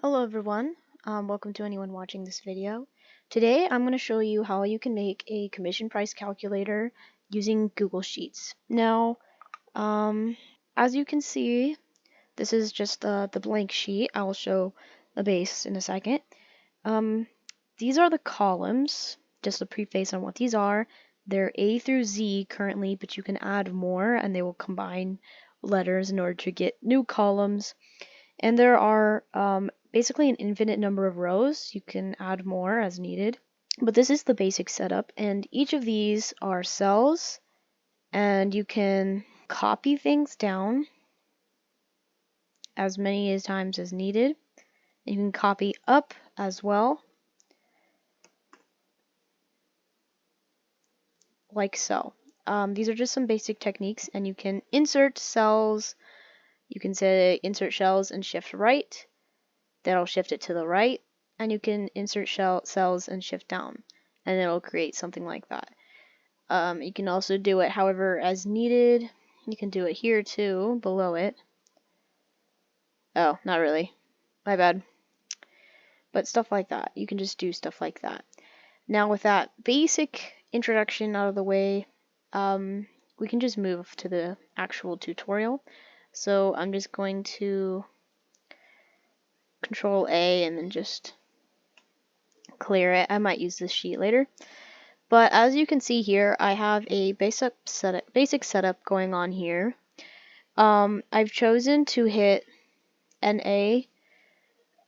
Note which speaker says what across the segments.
Speaker 1: Hello everyone, welcome to anyone watching this video. Today I'm going to show you how you can make a commission price calculator using Google Sheets. Now, as you can see, this is just the blank sheet. I will show the base in a second. These are the columns, just a preface on what these are. They're A through Z currently, but you can add more and they will combine letters in order to get new columns. And there are basically an infinite number of rows. You can add more as needed. But this is the basic setup, and each of these are cells, and you can copy things down as many times as needed. You can copy up as well, like so. These are just some basic techniques, and you can insert cells. You can say insert cells and shift right. That'll shift it to the right, and you can insert cells and shift down, and it'll create something like that. You can also do it however as needed. You can do it here too, below it. Oh, not really. My bad. But stuff like that. You can just do stuff like that. Now with that basic introduction out of the way, we can just move to the actual tutorial. So I'm just going to Control A and then just clear it. I might use this sheet later. But as you can see here, I have a basic setup going on here. I've chosen to hit NA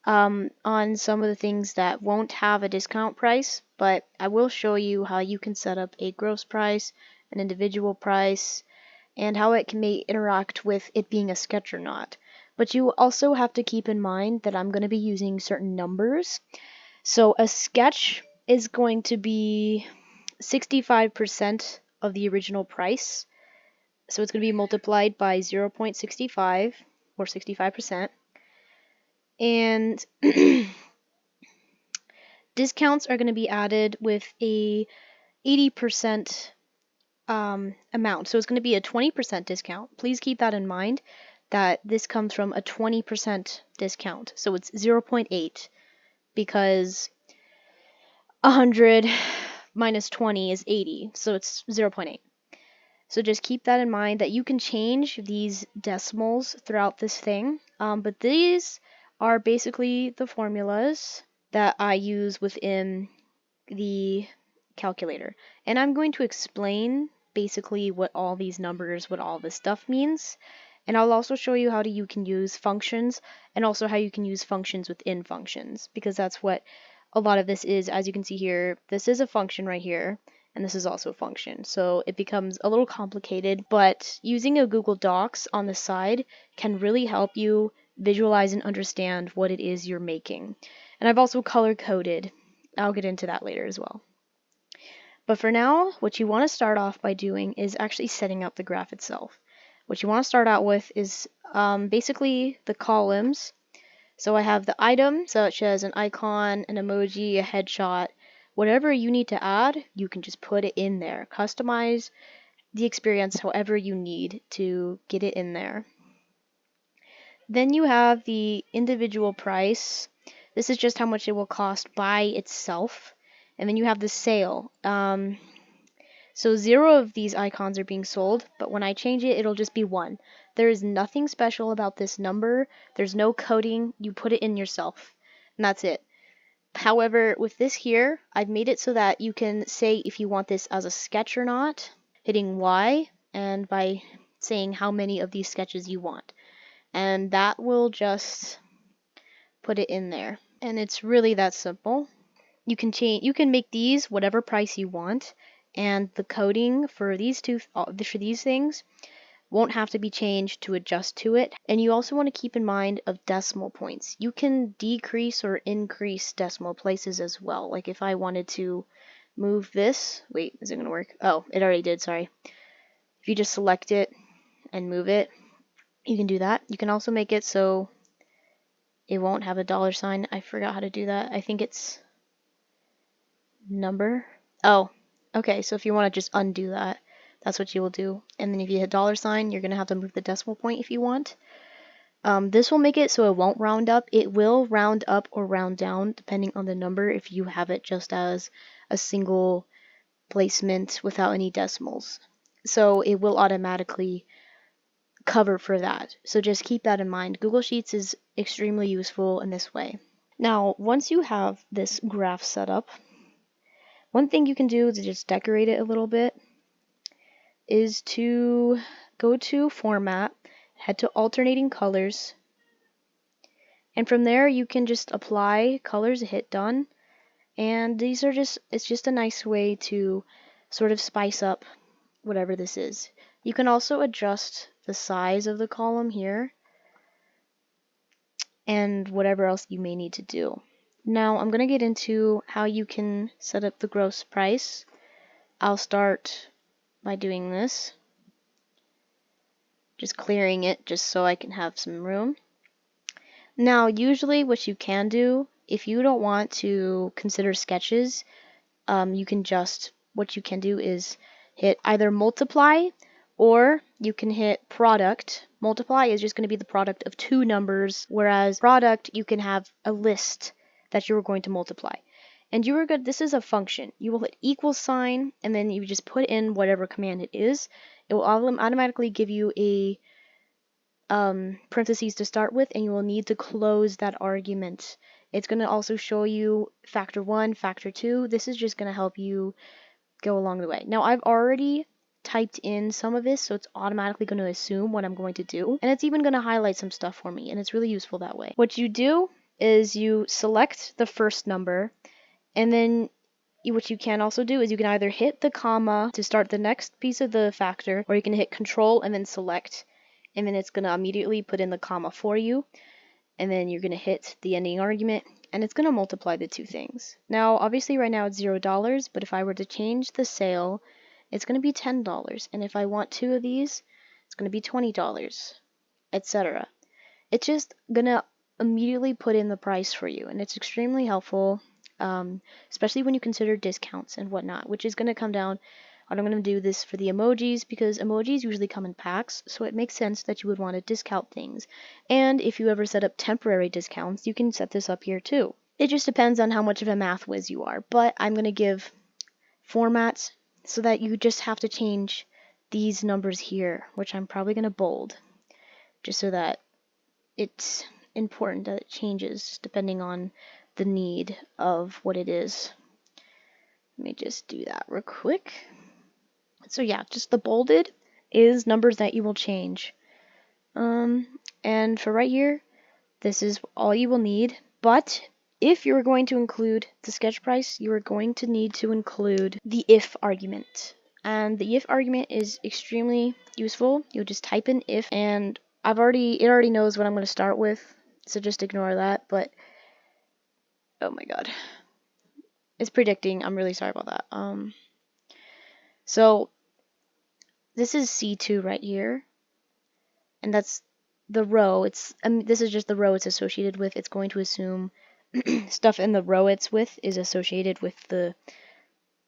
Speaker 1: on some of the things that won't have a discount price, but I will show you how you can set up a gross price, an individual price, and how it can interact with it being a sketch or not. But you also have to keep in mind that I'm going to be using certain numbers. So a sketch is going to be 65% of the original price. So it's going to be multiplied by 0.65 or 65%. And discounts are going to be added with a 80% amount. So it's going to be a 20% discount. Please keep that in mind that this comes from a 20% discount. So it's 0.8 because 100 minus 20 is 80. So it's 0.8. So just keep that in mind that you can change these decimals throughout this thing. But these are basically the formulas that I use within the calculator. And I'm going to explain basically what all these numbers, what all this stuff means. And I'll also show you how you can use functions and also how you can use functions within functions, because that's what a lot of this is. As you can see here, this is a function right here, and this is also a function. So it becomes a little complicated, but using a Google Docs on the side can really help you visualize and understand what it is you're making. And I've also color coded. I'll get into that later as well. But for now, what you want to start off by doing is actually setting up the graph itself. What you want to start out with is basically the columns. So I have the item, such as an icon, an emoji, a headshot. Whatever you need to add, you can just put it in there. Customize the experience however you need to get it in there. Then you have the individual price. This is just how much it will cost by itself. And then you have the sale. So 0 of these icons are being sold, but when I change it, it'll just be 1. There is nothing special about this number. There's no coding. You put it in yourself, and that's it. However, with this here, I've made it so that you can say if you want this as a sketch or not, hitting Y, and by saying how many of these sketches you want. And that will just put it in there. And it's really that simple. You can make these whatever price you want, and the coding for these things won't have to be changed to adjust to it. And you also want to keep in mind of decimal points. You can decrease or increase decimal places as well. Like if I wanted to move this, wait, is it going to work? Oh, it already did, sorry. If you just select it and move it, you can do that. You can also make it so it won't have a $sign. I forgot how to do that. I think it's number. Oh, okay, so if you want to just undo that, that's what you will do. And then if you hit $sign, you're going to have to move the decimal point if you want. This will make it so it won't round up. It will round up or round down depending on the number if you have it just as a single placement without any decimals. So it will automatically cover for that. So just keep that in mind. Google Sheets is extremely useful in this way. Now, once you have this graph set up, one thing you can do to just decorate it a little bit is to go to Format, head to Alternating Colors, and from there you can just apply colors, hit Done, and these are it's just a nice way to sort of spice up whatever this is. You can also adjust the size of the column here and whatever else you may need to do. Now I'm going to get into how you can set up the gross price. I'll start by doing this, just clearing it just so I can have some room. Now usually what you can do, if you don't want to consider sketches, what you can do is hit either multiply, or you can hit product. Multiply is just going to be the product of two numbers, whereas product you can have a list that you're going to multiply. And this is a function. You will hit equal sign, and then you just put in whatever command it is. It will automatically give you a parentheses to start with, and you will need to close that argument. It's going to also show you factor 1, factor 2. This is just going to help you go along the way. Now I've already typed in some of this, so it's automatically going to assume what I'm going to do, and it's even going to highlight some stuff for me, and it's really useful that way. What you do is you select the first number, and then what you can also do is you can either hit the comma to start the next piece of the factor, or you can hit Control and then select, and then it's going to immediately put in the comma for you, and then you're going to hit the ending argument, and it's going to multiply the two things. Now obviously right now it's $0, but if I were to change the sale, it's going to be $10, and if I want two of these, it's going to be $20, etc. It's just going to immediately put in the price for you, and it's extremely helpful, especially when you consider discounts and whatnot, which is going to come down. I'm going to do this for the emojis because emojis usually come in packs, so it makes sense that you would want to discount things. And if you ever set up temporary discounts, you can set this up here too. It just depends on how much of a math whiz you are, but I'm going to give formats so that you just have to change these numbers here, which I'm probably going to bold, just so that it's important that it changes depending on the need of what it is. Let me just do that real quick. So yeah, just the bolded is numbers that you will change. And for right here, this is all you will need. But if you're going to include the sketch price, you are going to need to include the if argument. And the if argument is extremely useful. You'll just type in if, and it already knows what I'm going to start with, so just ignore that. But oh my god, it's predicting. I'm really sorry about that. So this is C2 right here, and that's the row. This is just the row it's associated with. It's going to assume stuff in the row it's with is associated with the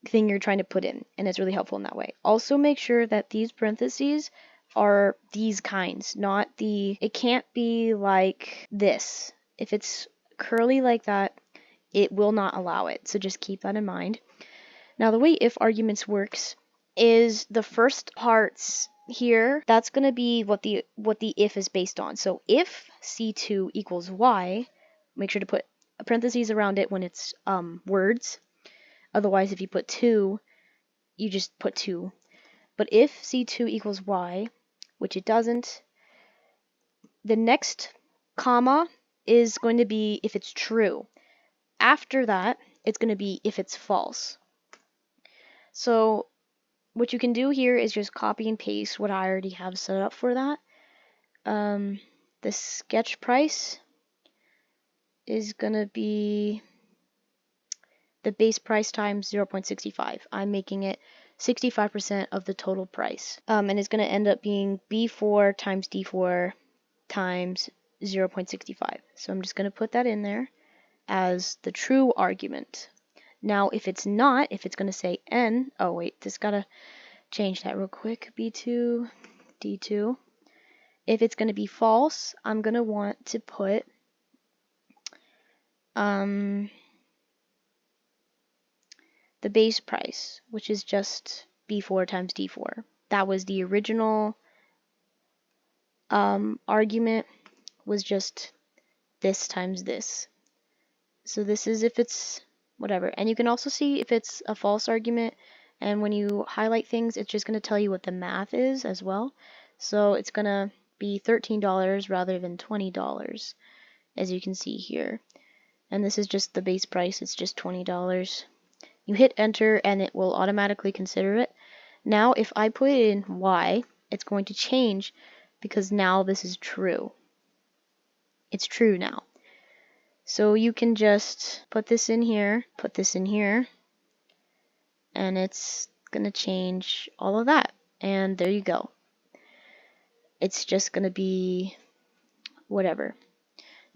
Speaker 1: thing you're trying to put in, and it's really helpful in that way. Also make sure that these parentheses are these kinds, it can't be like this. If it's curly like that, it will not allow it, so just keep that in mind. Now the way if arguments works is the first parts here, that's going to be what the if is based on. So if C2 equals Y, make sure to put parentheses around it when it's words. Otherwise, if you put 2, you just put 2. But if C2 equals Y, which it doesn't, the next comma is going to be if it's true. After that, it's going to be if it's false. So what you can do here is just copy and paste what I already have set up for that. The sketch price is going to be the base price times 0.65. I'm making it 65% of the total price. And it's going to end up being B4 times D4 times 0.65. So I'm just going to put that in there as the true argument. Now if it's not, if it's going to say N, oh wait, this gotta change that real quick, B2, D2, If it's going to be false, I'm going to want to put the base price, which is just B4 times D4. That was the original argument, was just this times this. So this is if it's whatever. And you can also see if it's a false argument, and when you highlight things, it's just going to tell you what the math is as well. So it's going to be $13 rather than $20, as you can see here. And this is just the base price, it's just $20. You hit enter and it will automatically consider it. Now if I put in Y, it's going to change because now this is true. It's true now. So you can just put this in here, and it's going to change all of that. And there you go. It's just going to be whatever.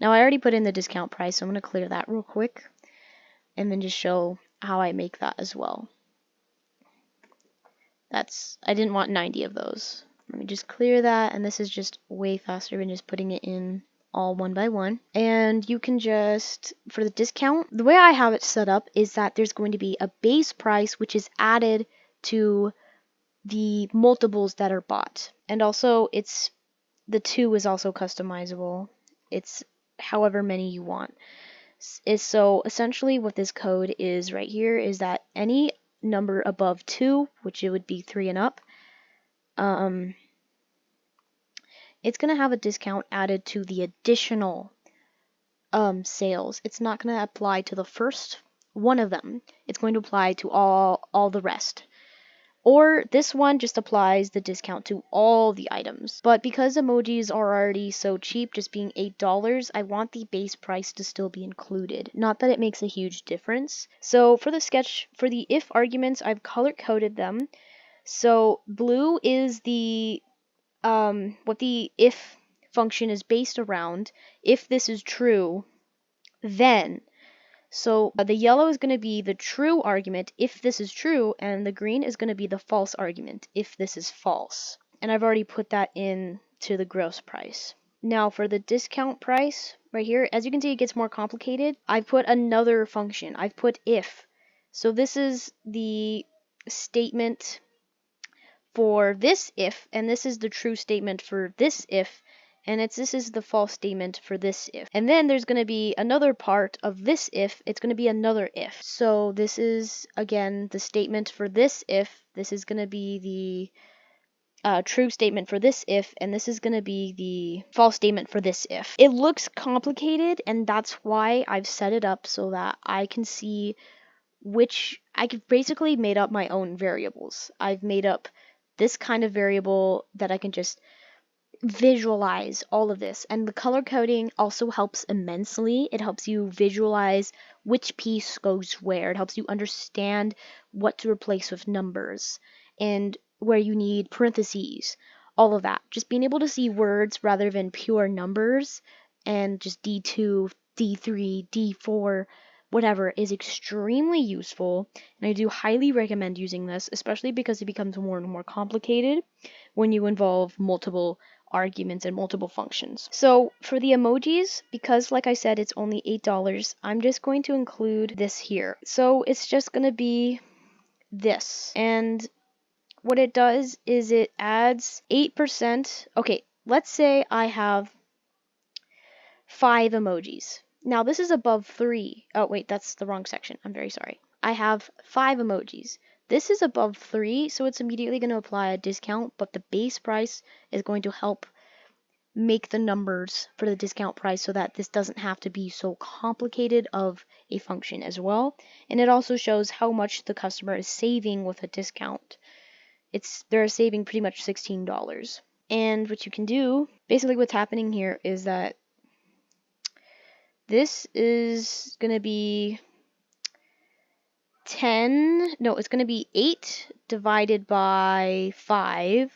Speaker 1: Now I already put in the discount price, so I'm going to clear that real quick and then just show how I make that as well. I didn't want 90 of those. Let me just clear that, and this is just way faster than just putting it in all one by one. And you can just, for the discount, the way I have it set up is that there's going to be a base price which is added to the multiples that are bought. And also the 2 is also customizable. It's however many you want. So essentially what this code is right here is that any number above 2, which it would be 3 and up, it's going to have a discount added to the additional sales. It's not going to apply to the first one of them. It's going to apply to all the rest. Or this one just applies the discount to all the items. But because emojis are already so cheap, just being $8, I want the base price to still be included. Not that it makes a huge difference. So for the sketch, for the if arguments, I've color coded them. So blue is the what the if function is based around. If this is true, then. So the yellow is going to be the true argument if this is true, and the green is going to be the false argument if this is false. And I've already put that in to the gross price. Now for the discount price right here, as you can see, it gets more complicated. I've put another function. I've put if. So this is the statement for this if, and this is the true statement for this if, and this is the false statement for this if. And then there's going to be another part of this if, it's going to be another if. So this is, again, the statement for this if, this is going to be the true statement for this if, and this is going to be the false statement for this if. It looks complicated, and that's why I've set it up so that I can see I've basically made up my own variables. I've made up this kind of variable that I can just visualize all of this, and the color coding also helps immensely. It helps you visualize which piece goes where. It helps you understand what to replace with numbers and where you need parentheses, all of that. Just being able to see words rather than pure numbers and just D2, D3, D4, whatever is extremely useful, and I do highly recommend using this, especially because it becomes more and more complicated when you involve multiple arguments and multiple functions. So for the emojis, because like I said, it's only $8, I'm just going to include this here. So it's just going to be this. And what it does is it adds 8%. Okay, let's say I have 5 emojis. Now this is above 3. Oh wait, that's the wrong section. I'm very sorry. I have 5 emojis. This is above 3, so it's immediately going to apply a discount, but the base price is going to help make the numbers for the discount price so that this doesn't have to be so complicated of a function as well. And it also shows how much the customer is saving with a discount. They're saving pretty much $16. And what you can do, basically what's happening here is that this is going to be it's going to be 8 divided by 5.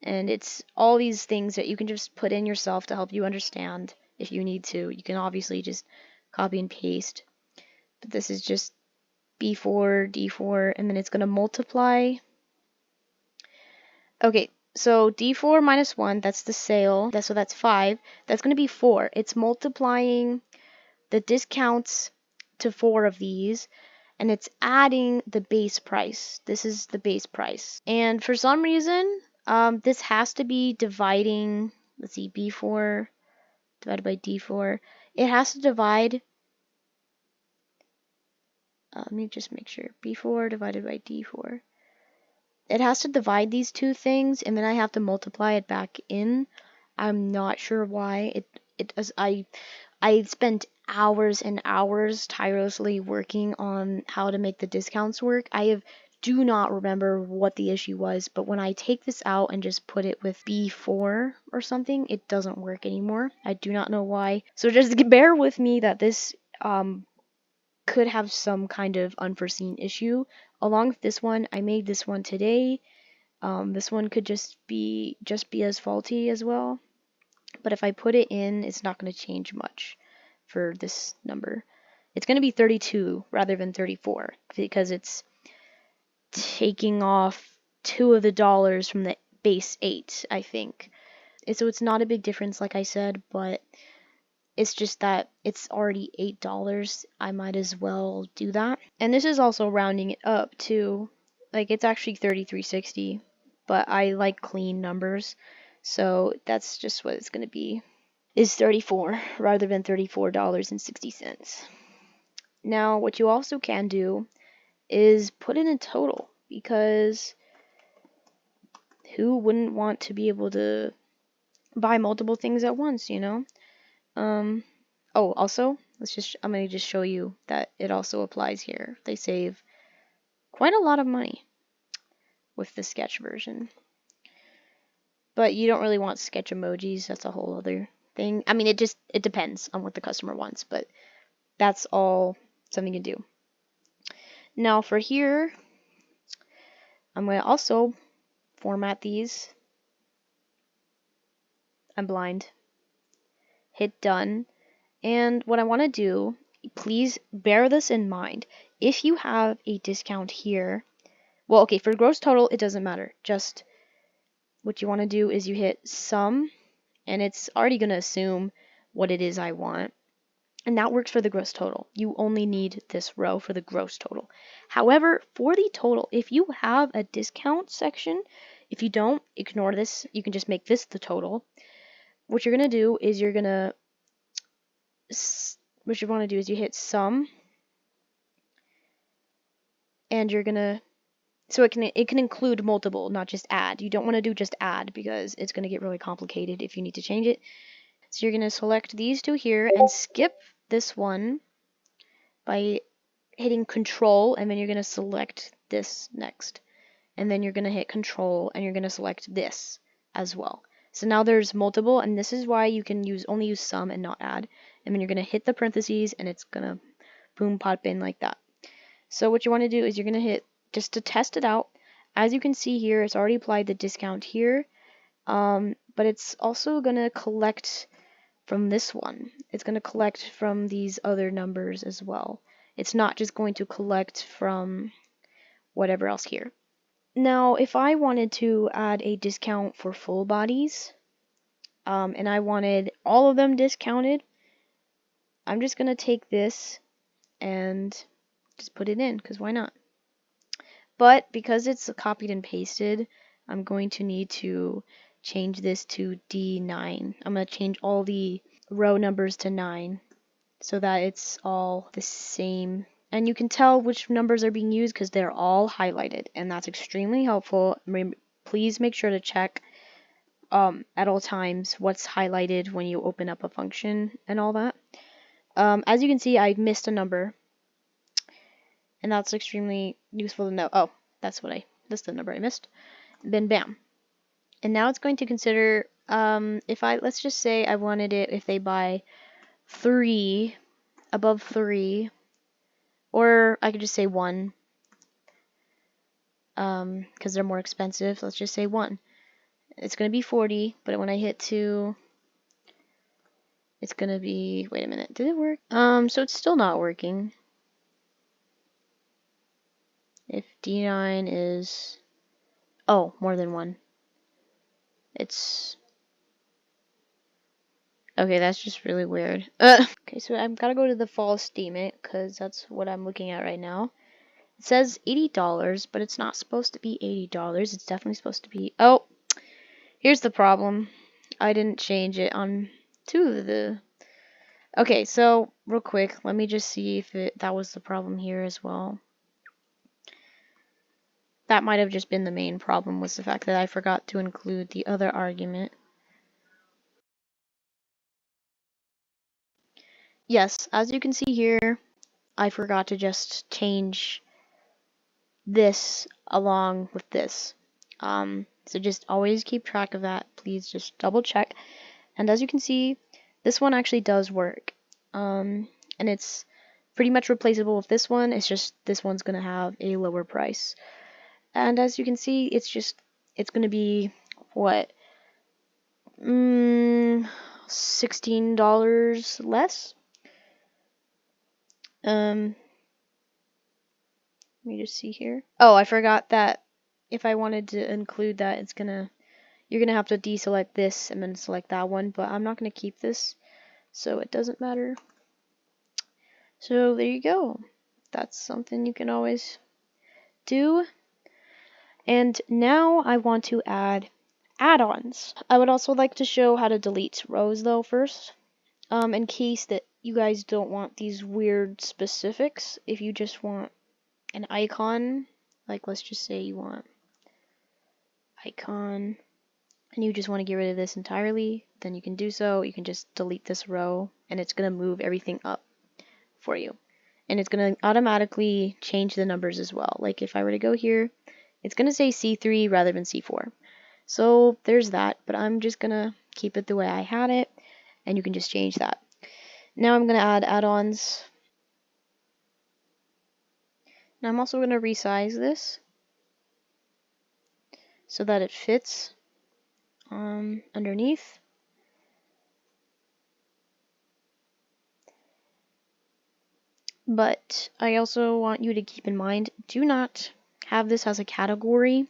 Speaker 1: And it's all these things that you can just put in yourself to help you understand if you need to. You can obviously just copy and paste. But this is just B4, D4, and then it's going to multiply. Okay, So D4 minus 1, that's the sale. So that's 5. That's going to be 4. It's multiplying the discounts to 4 of these, and it's adding the base price. This is the base price. And for some reason, this has to be dividing, let's see, B4 divided by D4. It has to divide, let me just make sure, B4 divided by D4. It has to divide these two things, and then I have to multiply it back in. I'm not sure why. I spent hours and hours tirelessly working on how to make the discounts work. Do not remember what the issue was, but when I take this out and just put it with B4 or something, it doesn't work anymore. I do not know why. So just bear with me that this could have some kind of unforeseen issue. Along with this one, I made this one today. This one could just be as faulty as well. But if I put it in, it's not going to change much for this number. It's going to be 32 rather than 34 because it's taking off 2 of the dollars from the base 8, I think. So it's not a big difference, like I said, but it's just that it's already $8. I might as well do that. And this is also rounding it up too. Like, it's actually 33.60, but I like clean numbers, so that's just what it's going to be. Is 34 rather than $34.60. Now, what you also can do is put in a total, because who wouldn't want to be able to buy multiple things at once, you know? Oh, also, I'm going to just show you that it also applies here. They save quite a lot of money with the sketch version. But you don't really want sketch emojis. That's a whole other thing. I mean, it depends on what the customer wants, but that's all something you can do. Now for here, I'm going to also format these. I'm blind. Hit done. And what I want to do, please bear this in mind. If you have a discount here, well, okay, for gross total, it doesn't matter. Just what you want to do is you hit sum, and it's already going to assume what it is I want. And that works for the gross total. You only need this row for the gross total. However, for the total, if you have a discount section, if you don't, ignore this. You can just make this the total. What you're going to do is you want to do is you hit sum, and you're going to, so it can include multiple, not just add. You don't want to do just add because it's going to get really complicated if you need to change it. So you're going to select these two here and skip this one by hitting control, and then you're going to select this next. And then you're going to hit control and you're going to select this as well. So now there's multiple, and this is why you can only use sum and not add. And then you're going to hit the parentheses and it's going to boom pop in like that. So what you want to do is you're going to hit, just to test it out. As you can see here, it's already applied the discount here. But it's also going to collect from this one. It's going to collect from these other numbers as well. It's not just going to collect from whatever else here. Now, if I wanted to add a discount for full bodies, and I wanted all of them discounted, I'm just going to take this and just put it in, because why not? But because it's copied and pasted, I'm going to need to change this to D9. I'm going to change all the row numbers to 9 so that it's all the same. And you can tell which numbers are being used because they're all highlighted, and that's extremely helpful. Please make sure to check at all times what's highlighted when you open up a function and all that. As you can see, I missed a number, and that's extremely useful to know. Oh, that's the number I missed. Then bam. And now it's going to consider, let's just say I wanted it if they buy 3, above 3, or I could just say 1, because they're more expensive. Let's just say 1. It's going to be 40, but when I hit 2, it's going to be, wait a minute, did it work? So it's still not working. If D9 is, oh, more than 1. It's okay, that's just really weird. Okay, so I've got to go to the fall statement because that's what I'm looking at right now. It says $80, but it's not supposed to be $80. It's definitely supposed to be. Oh, here's the problem. I didn't change it on to the. Okay, so real quick, let me just see if that was the problem here as well. That might have just been the main problem, was the fact that I forgot to include the other argument. Yes, as you can see here, I forgot to just change this along with this. So just always keep track of that. Please just double check. And as you can see, this one actually does work. And it's pretty much replaceable with this one. It's just this one's going to have a lower price. And as you can see, it's going to be what? $16 less. Let me just see here. Oh, I forgot that if I wanted to include that, you're gonna have to deselect this and then select that one, but I'm not gonna keep this, so it doesn't matter. So there you go. That's something you can always do. And now I want to add add-ons. I would also like to show how to delete rows though first. In case that you guys don't want these weird specifics, if you just want an icon, like let's just say you want icon and you just want to get rid of this entirely, then you can do so. You can just delete this row and it's going to move everything up for you. And it's going to automatically change the numbers as well. Like if I were to go here, it's going to say C3 rather than C4. So there's that, but I'm just going to keep it the way I had it and you can just change that. Now I'm going to add add-ons. Now I'm also going to resize this so that it fits underneath. But I also want you to keep in mind, do not have this as a category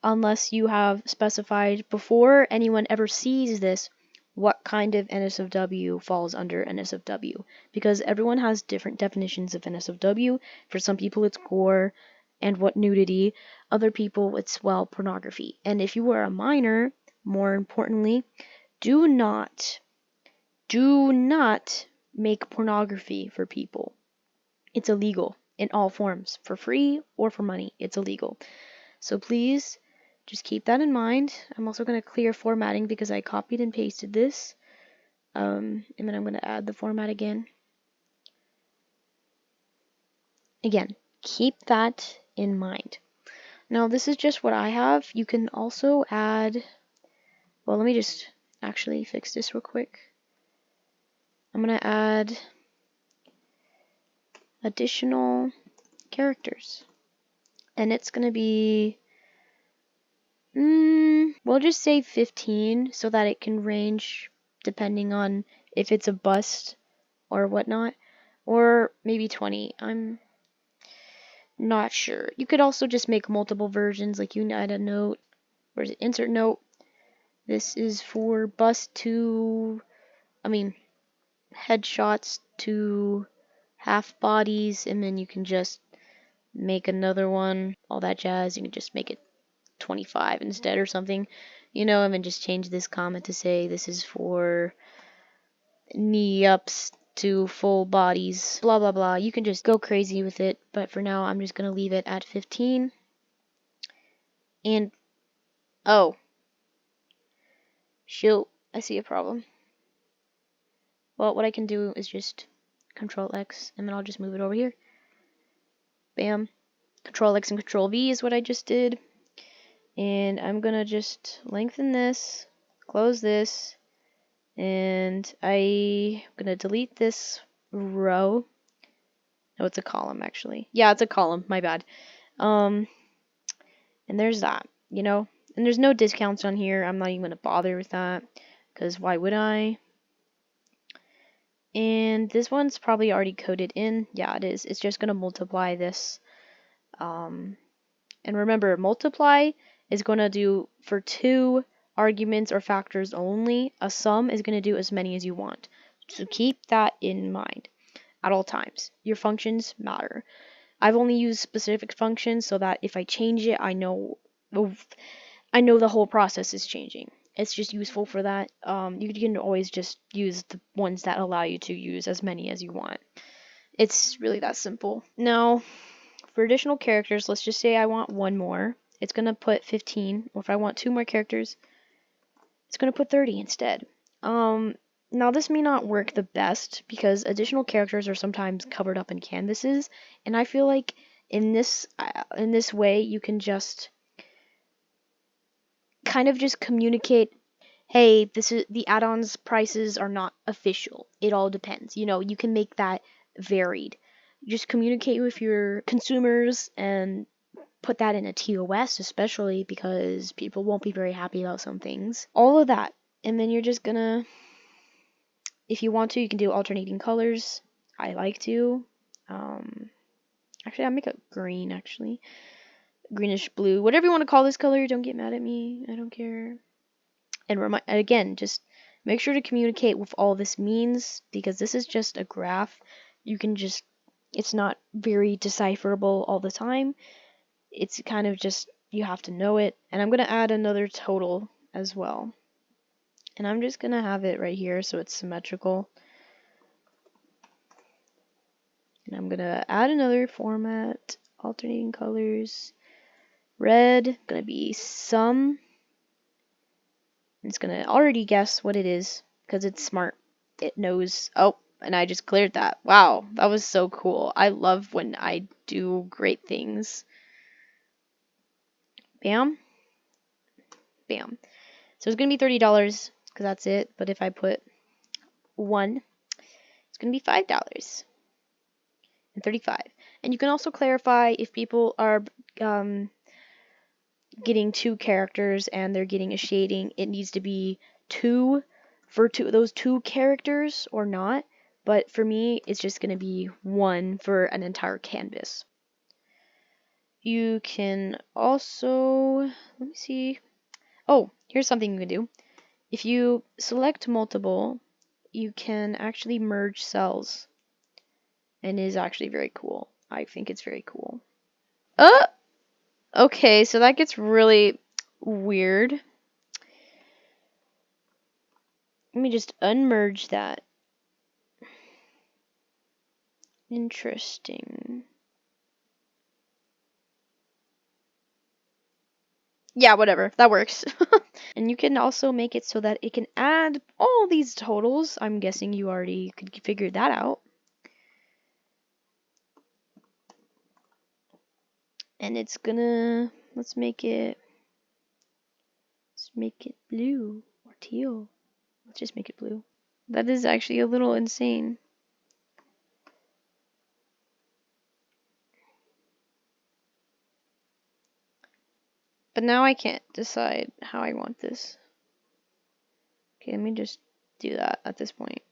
Speaker 1: unless you have specified before anyone ever sees this what kind of NSFW falls under NSFW, because everyone has different definitions of NSFW. For some people it's gore and what nudity, other people it's, well, pornography. And if you are a minor, more importantly, do not make pornography for people. It's illegal in all forms, for free or for money. It's illegal. So please just keep that in mind. I'm also going to clear formatting because I copied and pasted this. And then I'm going to add the format again. Again, keep that in mind. Now this is just what I have. You can also add, well, let me just actually fix this real quick. I'm going to add additional characters. And it's going to be, we'll just say 15 so that it can range depending on if it's a bust or whatnot. Or maybe 20. I'm not sure. You could also just make multiple versions, like you can add a note. Where's it? Insert note. This is for bust to, headshots to half bodies, and then you can just make another one, all that jazz. You can just make it 25 instead or something, and then just change this comment to say this is for knee ups to full bodies, blah blah blah. You can just go crazy with it, but for now I'm just gonna leave it at 15. And oh shoot, I see a problem. Well, what I can do is just Control X and then I'll just move it over here. Bam. Control X and Control V is what I just did. And I'm gonna just lengthen this, close this, and I'm gonna delete this row. No, it's a column actually. Yeah, it's a column, my bad. And there's that, and there's no discounts on here. I'm not even gonna bother with that, because why would I? And this one's probably already coded in. Yeah, it is. It's just gonna multiply this. And remember, multiply is gonna do for 2 arguments or factors only. A sum is going to do as many as you want. So keep that in mind at all times. Your functions matter. I've only used specific functions so that if I change it, I know the whole process is changing. It's just useful for that. You can always just use the ones that allow you to use as many as you want. It's really that simple. Now, for additional characters, let's just say I want one more. It's going to put 15, or if I want two more characters, it's going to put 30 instead. Now this may not work the best because additional characters are sometimes covered up in canvases, and I feel like in this way you can kind of just communicate, hey, this is the add-ons prices are not official. It all depends. You can make that varied. Just communicate with your consumers and put that in a TOS, especially because people won't be very happy about some things. All of that. And then you're just gonna, if you want to, you can do alternating colors. I like to. Actually, I'll make it green, actually. Greenish blue. Whatever you want to call this color, don't get mad at me. I don't care. And again, just make sure to communicate with all this means, because this is just a graph. It's not very decipherable all the time. It's kind of just, you have to know it. And I'm going to add another total as well. And I'm just going to have it right here so it's symmetrical. And I'm going to add another format, alternating colors. Red, going to be sum. It's going to already guess what it is because it's smart. It knows. Oh, and I just cleared that. Wow, that was so cool. I love when I do great things. Bam. Bam. So it's going to be $30 because that's it. But if I put 1, it's going to be $5 and 35. And you can also clarify if people are getting 2 characters and they're getting a shading, it needs to be 2 for those 2 characters or not. But for me, it's just going to be 1 for an entire canvas. You can also, let me see. Oh, here's something you can do. If you select multiple, you can actually merge cells. And it is actually very cool. I think it's very cool. Okay, so that gets really weird. Let me just unmerge that. Interesting. Yeah, whatever. That works. And you can also make it so that it can add all these totals. I'm guessing you already could figure that out. And it's gonna, let's make it blue or teal. Let's just make it blue. That is actually a little insane. But now I can't decide how I want this. Okay, let me just do that at this point.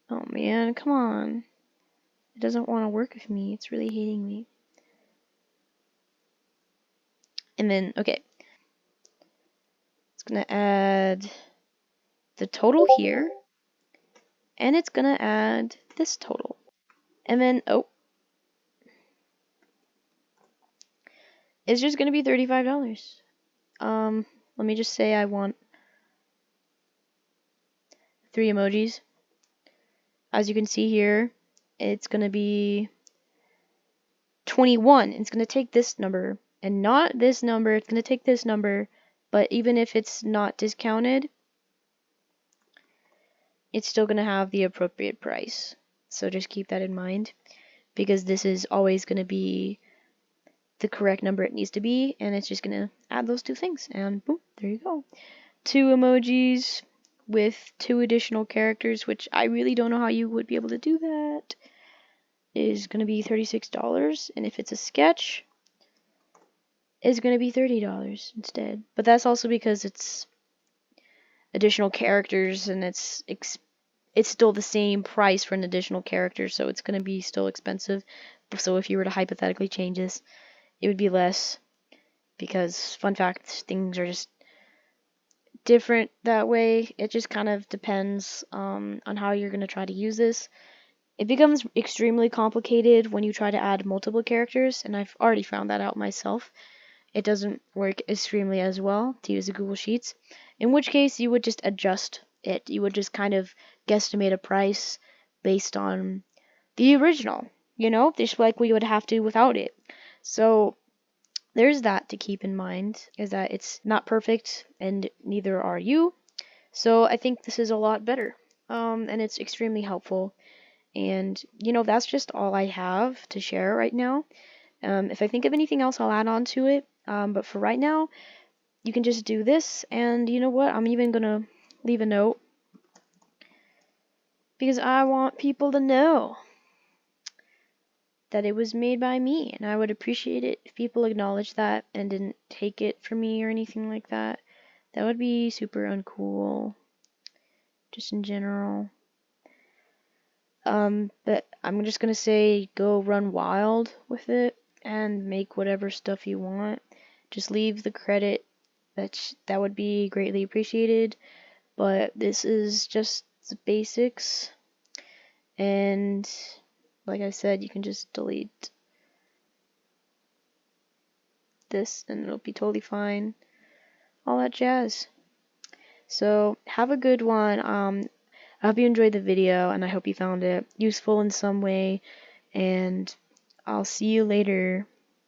Speaker 1: Oh man, come on. It doesn't want to work with me. It's really hating me. And then, okay. It's going to add the total here. And it's going to add this total. And then, oh. It's just going to be $35. Let me just say I want 3 emojis. As you can see here, it's going to be 21. It's going to take this number and not this number. It's going to take this number, but even if it's not discounted, it's still going to have the appropriate price. So just keep that in mind, because this is always going to be the correct number it needs to be, and it's just going to add those 2 things, and boom, there you go. 2 emojis with 2 additional characters, which I really don't know how you would be able to do that, is going to be $36, and if it's a sketch, it's going to be $30 instead. But that's also because it's additional characters, and it's still the same price for an additional character, so it's going to be still expensive. So if you were to hypothetically change this, it would be less, because fun fact, things are just different that way. It just kind of depends on how you're going to try to use this. It becomes extremely complicated when you try to add multiple characters, and I've already found that out myself. It doesn't work extremely as well to use the Google Sheets, in which case you would just adjust it. You would just kind of guesstimate a price based on the original, just like we would have to without it. So there's that to keep in mind, is that it's not perfect and neither are you. So I think this is a lot better, and it's extremely helpful. And that's just all I have to share right now. If I think of anything else, I'll add on to it. But for right now, you can just do this. And you know what? I'm even gonna leave a note because I want people to know that it was made by me, and I would appreciate it if people acknowledged that and didn't take it from me or anything like that. That would be super uncool, just in general. But I'm just gonna say go run wild with it and make whatever stuff you want. Just leave the credit. That would be greatly appreciated. But this is just the basics, and like I said, you can just delete this and it'll be totally fine. All that jazz. So have a good one. I hope you enjoyed the video, and I hope you found it useful in some way, and I'll see you later.